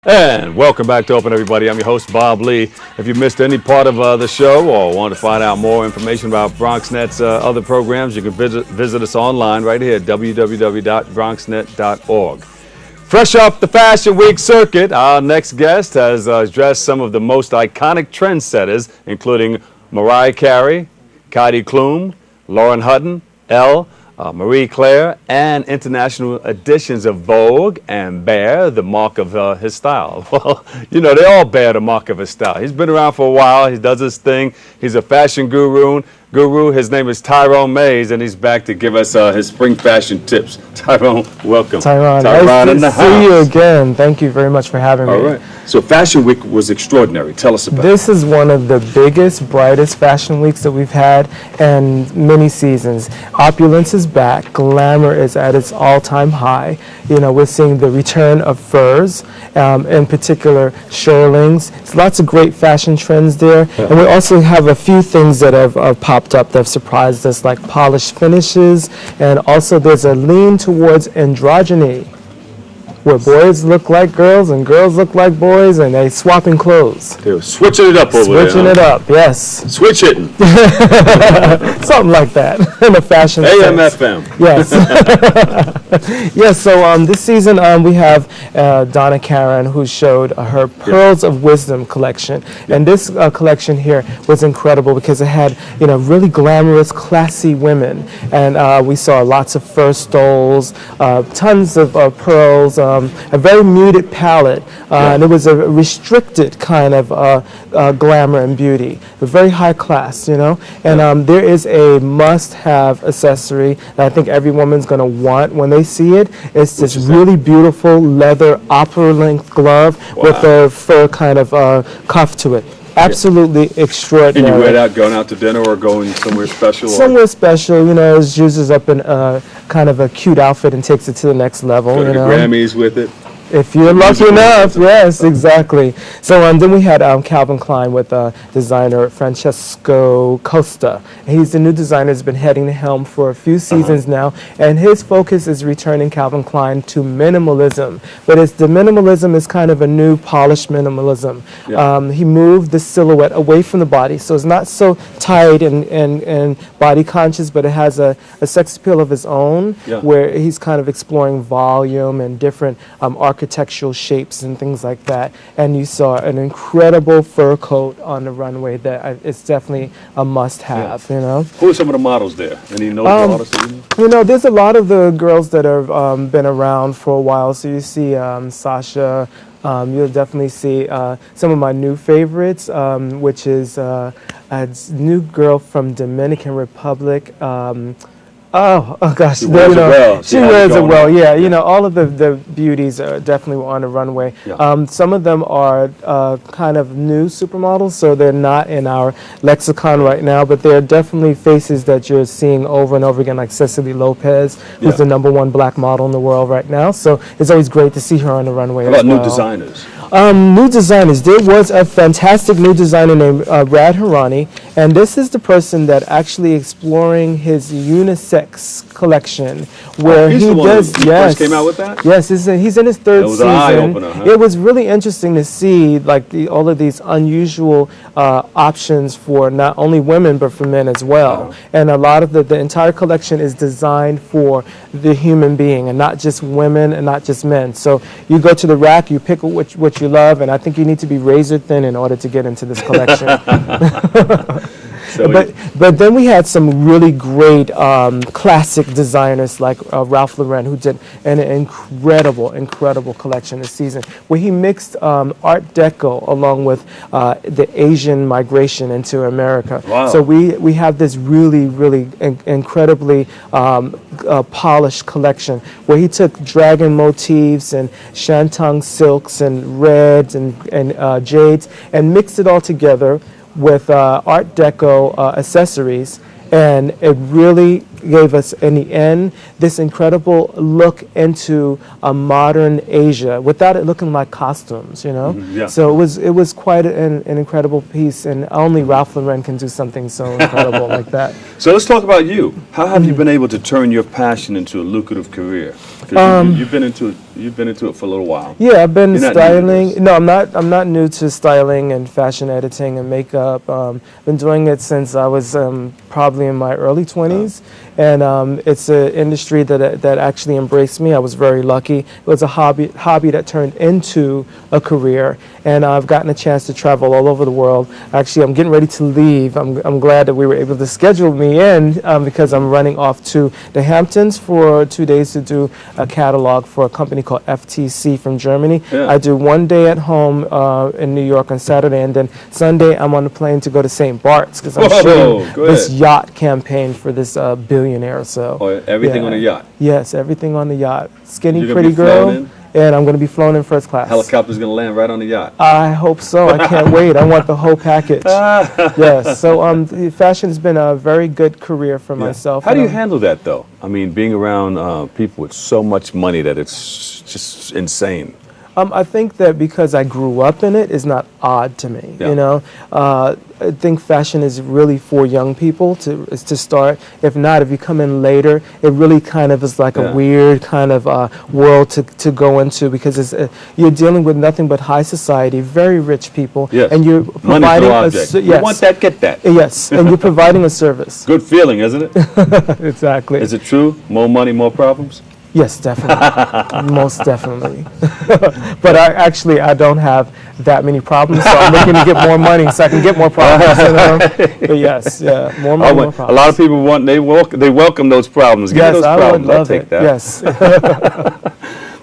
And welcome back to Open, everybody. I'm your host, Bob Lee. If you missed any part of the show or want to find out more information about BronxNet's other programs, you can visit us online right here at www.bronxnet.org. Fresh off the Fashion Week circuit, our next guest has dressed some of the most iconic trendsetters, including Mariah Carey, Heidi Klum, Lauren Hutton, Elle, Marie Claire, and international editions of Vogue, and bear the mark of his style. Well, you know, they all bear the mark of his style. He's been around for a while. He does his thing. He's a fashion guru. His name is Tyrone Mays, and he's back to give us his spring fashion tips. Tyrone, welcome. Tyrone, Tyrone nice in the to house. see you again. Thank you very much for having me. All right. So Fashion Week was extraordinary. Tell us about it. This is one of the biggest, brightest fashion weeks that we've had in many seasons. Opulence is back. Glamour is at its all-time high. You know, we're seeing the return of furs, in particular shearlings. There's lots of great fashion trends there. Yeah. And we also have a few things that have popped up that have surprised us, like polished finishes, and also there's a lean towards androgyny, where boys look like girls and girls look like boys, and they swapping clothes. They're switching it up over there. Switching it up, yes. Switch hitting. Something like that in a fashion sense. AM/FM. Yes. Yes, so this season we have Donna Karan, who showed her Pearls of Wisdom collection. And this collection here was incredible because it had, you know, really glamorous, classy women. And we saw lots of fur stoles, tons of pearls, a very muted palette. And it was a restricted kind of glamour and beauty, but very high class, you know. And there is a must-have accessory that I think every woman's going to want when they see it. It's this really beautiful leather opera-length glove with a fur kind of cuff to it. Absolutely extraordinary. Can you wear that going out to dinner or going somewhere special? Somewhere special, you know, it uses up in kind of a cute outfit and takes it to the next level. Go to you the know? Grammys with it. If you're lucky enough, yes, exactly. So then we had Calvin Klein with designer Francesco Costa. He's the new designer, has been heading the helm for a few seasons now, and his focus is returning Calvin Klein to minimalism. But the minimalism is kind of a new polished minimalism. Yeah. He moved the silhouette away from the body, so it's not so tight and body conscious, but it has a sex appeal of his own, where he's kind of exploring volume and different architectural shapes and things like that. And you saw an incredible fur coat on the runway that it's definitely a must-have, you know. Who are some of the models there? Any notable artists? You know, there's a lot of the girls that have been around for a while. So you see Sasha. You'll definitely see some of my new favorites, which is a new girl from Dominican Republic. Oh gosh, she wears it well. Yeah, you know, all of the beauties are definitely on the runway. Yeah. Some of them are kind of new supermodels, so they're not in our lexicon right now, but they're definitely faces that you're seeing over and over again, like Cecily Lopez, who's the #1 black model in the world right now. So it's always great to see her on the runway. How about new designers? New designers. There was a fantastic new designer named Brad Hirani, and this is the person that actually exploring his unisex collection, where he's he the one does. Who first came out with that. Yes, he's in his third season. An eye opener, huh? It was really interesting to see like all of these unusual options for not only women but for men as well. And a lot of the entire collection is designed for the human being and not just women and not just men. So you go to the rack, you pick what you love, and I think you need to be razor thin in order to get into this collection. But then we had some really great classic designers like Ralph Lauren, who did an incredible collection this season, where he mixed Art Deco along with the Asian migration into America. Wow. So we have this really incredibly polished collection where he took dragon motifs and shantung silks and reds and jades and mixed it all together with Art Deco accessories, and it really gave us, in the end, this incredible look into a modern Asia without it looking like costumes, you know? Mm-hmm, yeah. So it was quite an incredible piece, and only Ralph Lauren can do something so incredible like that. So let's talk about you. How have you been able to turn your passion into a lucrative career? 'Cause you've been into you've been into it for a little while. Yeah, I've been You're not new to styling. this. No, I'm not new to styling and fashion editing and makeup. Been doing it since I was probably in my early 20s, and it's an industry that actually embraced me. I was very lucky. It was a hobby that turned into a career, and I've gotten a chance to travel all over the world. Actually, I'm getting ready to leave. I'm glad that we were able to schedule me in because I'm running off to the Hamptons for 2 days to do a catalog for a company called FTC from Germany. Yeah. I do 1 day at home in New York on Saturday, and then Sunday I'm on the plane to go to St. Bart's because I'm Whoa, shooting go this ahead. yacht campaign for this billionaire. So Oh, everything on a yacht. Yes, everything on the yacht. Skinny, You're gonna pretty be flown girl, in? and I'm going to be flown in first class. Helicopter's gonna land right on the yacht. I hope so. I can't wait. I want the whole package. Yes. So fashion's been a very good career for myself. How do you and, handle that though? I mean, being around people with so much money that it's just insane. I think that because I grew up in it is not odd to me. Yeah. You know, I think fashion is really for young people to start. If not, if you come in later, it really kind of is like Yeah. a weird kind of world to go into because it's, you're dealing with nothing but high society, very rich people, Yes. and you're Money's providing no a object. yes, You want that, get that. yes, and you're providing a service. Good feeling, isn't it? Exactly. Is it true? More money, more problems? Yes, definitely. Most definitely. But I don't have that many problems, so I'm looking to get more money so I can get more problems. You know? But yes, yeah, more money, more A problems. lot of people want they welcome those problems. Give me Yes, those I would problems. I'll love take it. that. Yes.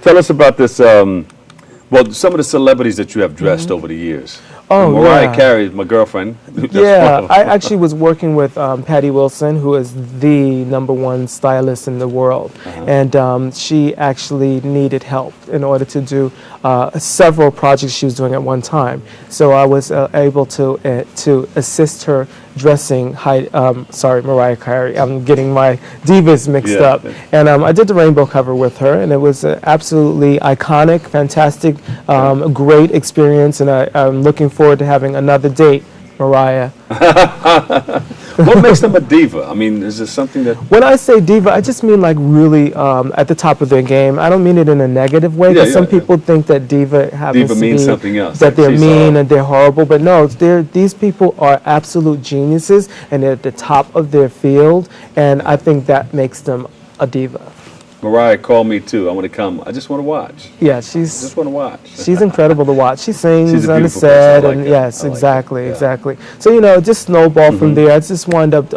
Tell us about this. Well, some of the celebrities that you have dressed over the years. Oh, Mariah yeah. Carey is my girlfriend. That's one Yeah, of I them. actually was working with Patty Wilson, who is the #1 stylist in the world, and she actually needed help in order to do several projects she was doing at one time. So I was able to assist her dressing Mariah Carey. I'm getting my divas mixed Yeah. up, and I did the rainbow cover with her, and it was absolutely iconic, fantastic, great experience, and I'm looking forward to having another date, Mariah. What makes them a diva? I mean, is there something that? When I say diva, I just mean like really at the top of their game. I don't mean it in a negative way, Yeah, because yeah, some yeah. people think that diva happens Diva to means be something else, that like they're she's mean all- and they're horrible. But no, these people are absolute geniuses, and they're at the top of their field, and I think that makes them a diva. Mariah called me too. I want to come. I just want to watch. Yeah, Just want to watch. she's incredible to watch. She sings She's a on the beautiful person. I set, like and her. yes, I like exactly, her. Yeah. exactly. So it just snowballed from there. I just wound up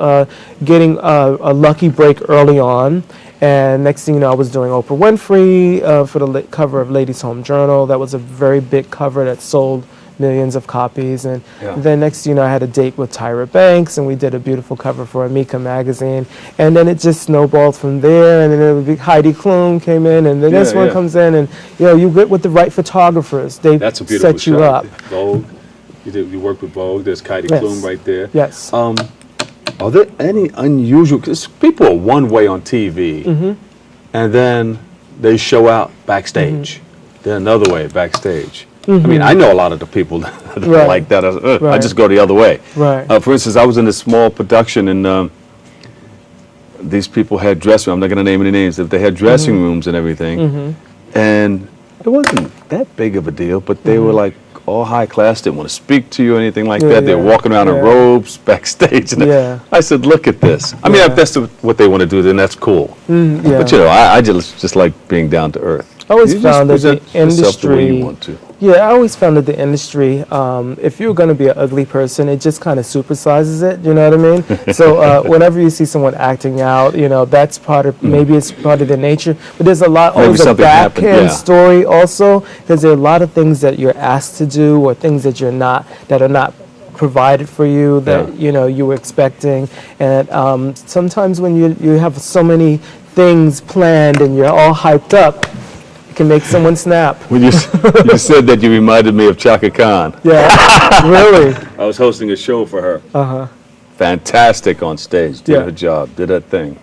getting a lucky break early on, and next thing you know, I was doing Oprah Winfrey for the cover of Ladies Home Journal. That was a very big cover that sold millions of copies, and Yeah. then next thing you know, I had a date with Tyra Banks, and we did a beautiful cover for Amika magazine, and then it just snowballed from there, and then it would be Heidi Klum came in, and the next one yeah. comes in, and you get with the right photographers, they That's a beautiful set you shot. up. Vogue. You worked with Vogue. There's Heidi Yes. Klum right there. Yes. Are there any unusual? Because people are one way on TV, and then they show out backstage. They're another way backstage. I mean, I know a lot of the people that are Right. like that. I Right. just go the other way. Right. For instance, I was in a small production, and these people had dressing. I'm not going to name any names. They had dressing rooms and everything, and it wasn't that big of a deal. But they were like all high class. Didn't want to speak to you or anything like Yeah, that. They were yeah, walking around in yeah. robes backstage. And Yeah. I said, "Look at this." I mean, Yeah. if that's what they want to do, then that's cool. Yeah. But I just like being down to earth. I always You just found that the present yourself the way industry. you want to. Yeah, I always found that the industry, if you're going to be an ugly person, it just kind of supersizes it. You know what I mean? So whenever you see someone acting out, that's part of maybe it's part of their nature. But there's always a something happened, backhand yeah. story also, because there are a lot of things that you're asked to do or things that that are not provided for you that you were expecting, and sometimes when you have so many things planned and you're all hyped up, can make someone snap. When you said that, you reminded me of Chaka Khan. Yeah, really. I was hosting a show for her. Fantastic on stage. Did Yeah. her job. Did her thing.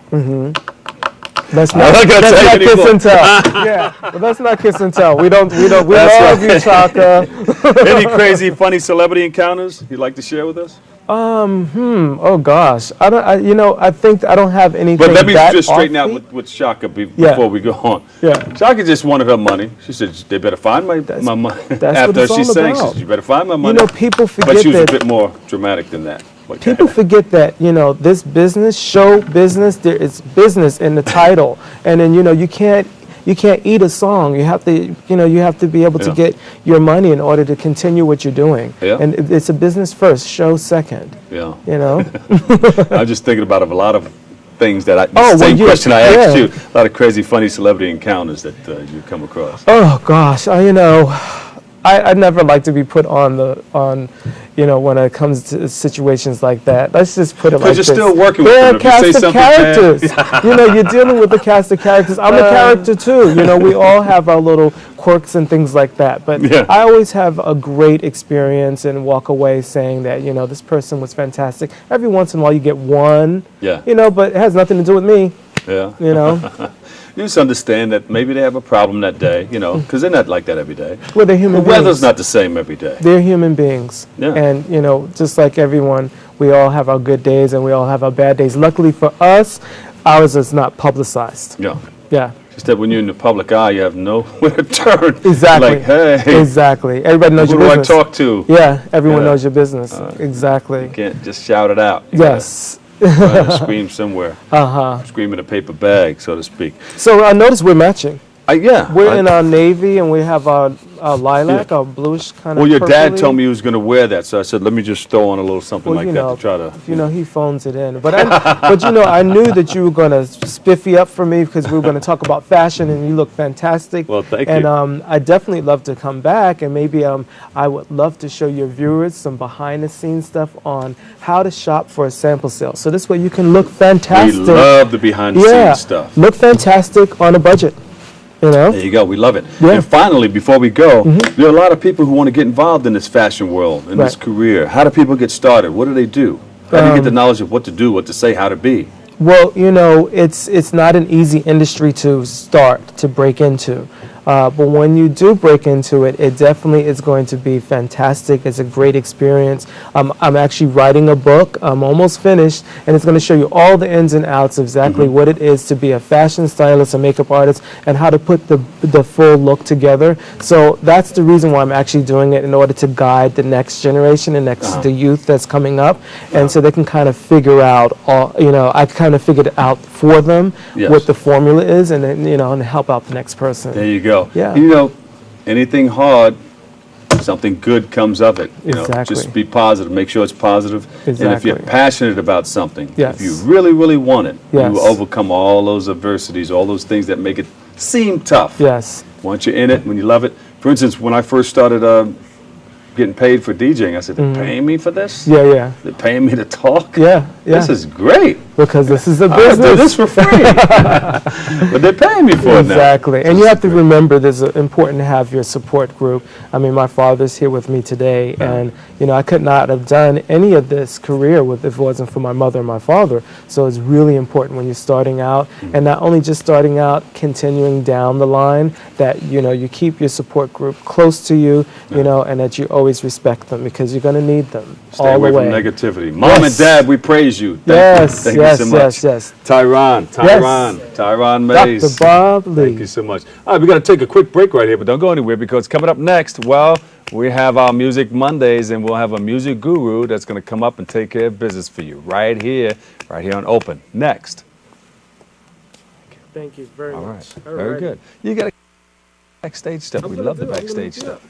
Let's I'm not, not gonna let's tell not you kiss anymore. and tell. Yeah, but let's not kiss and tell. We That's love right. you, Chaka. Any crazy, funny celebrity encounters you'd like to share with us? Oh gosh, I think I don't have anything. But let me that just straighten out offbeat. with Shaka Yeah. before we go on. Yeah. Shaka just wanted her money. She said they better find my money. what After it's she all sang, she about. said you better find my You money. know, people but forget she was a that. bit more dramatic than that. Like, People forget that, this business, show business, there is business in the title. And then, you can't eat a song. You have to be able to Yeah. get your money in order to continue what you're doing. Yeah. And it's a business first, show second, yeah. I'm just thinking about a lot of things that well, same yeah, question I asked yeah. you. A lot of crazy, funny celebrity encounters that you come across. Oh gosh, I never like to be put on when it comes to situations like that. Let's just put it like But this. you're still working with They're them. a If you say cast of something bad- characters. You're dealing with the cast of characters. I'm a character too. We all have our little quirks and things like that. But Yeah. I always have a great experience and walk away saying that, this person was fantastic. Every once in a while you get one, Yeah. but it has nothing to do with me, Yeah. You You just understand that maybe they have a problem that day, because they're not like that every day. Well, they're The human weather's beings. not the same every day. They're human beings. Yeah. And, just like everyone, we all have our good days and we all have our bad days. Luckily for us, ours is not publicized. Yeah. Yeah, Just that when you're in the public eye, you have nowhere to turn. exactly. Like, hey, Exactly. Everybody knows who your do I business. talk to? Yeah, everyone Yeah. knows your business. Exactly. You can't just shout it out. You Yes. gotta scream somewhere. Uh-huh. Scream in a paper bag, so to speak. So I notice we're matching. Yeah. We're in our navy and we have our lilac, our bluish kind of Well, your dad purpley. told me he was going to wear that, so I said, let me just throw on a little something Well, like that to try to. he phones it in. But I knew that you were going to spiffy up for me because we were going to talk about fashion, and you look fantastic. Well, thank and, you. I definitely love to come back, and maybe I would love to show your viewers some behind-the-scenes stuff on how to shop for a sample sale. So this way you can look We fantastic. love the behind the scenes stuff. Look fantastic on a budget. There you go. We love it. Yeah. And finally, before we go, there are a lot of people who want to get involved in this fashion world, in this Right. career. How do people get started? What do they do? How do you get the knowledge of what to do, what to say, how to be? Well, it's not an easy industry to start, to break into. But when you do break into it, it definitely is going to be fantastic. It's a great experience. I'm actually writing a book. I'm almost finished, and it's going to show you all the ins and outs of exactly what it is to be a fashion stylist, a makeup artist, and how to put the full look together. So that's the reason why I'm actually doing it, in order to guide the next generation, the youth that's coming up, and so they can kind of figure out I kind of figured it out for them Yes. what the formula is, and then and help out the next person. There you go. Yeah. Anything hard, something good comes of it. Exactly. Just be positive. Make sure it's positive. And if you're Exactly. passionate about something, Yes. if you really, really want it, you Yes. will overcome all those adversities, all those things that make it seem tough. Yes. Once you're in it, when you love it. For instance, when I first started getting paid for DJing, I said, they're paying me for this? Yeah. They're paying me to talk? Yeah. This is great. Because this is a I do business. this for free. But they're paying me for it now. Exactly. And you have to remember there's important to have your support group. I mean, my father's here with me today, and I could not have done any of this career if it wasn't for my mother and my father. So it's really important when you're starting out, and not only just starting out, continuing down the line, that you keep your support group close to you, and that you always respect them, because you're going to need them Stay all away the way. from negativity. Mom and Dad, we praise you. Thank you so much. Yes. Tyron Mays. Dr. Bob Lee. Thank you so much. All right, we got to take a quick break right here, but don't go anywhere, because coming up next, we have our Music Mondays, and we'll have a music guru that's going to come up and take care of business for you right here on Open. Next. Thank you very All much. right. Very good. You got backstage stuff. We love the backstage stuff.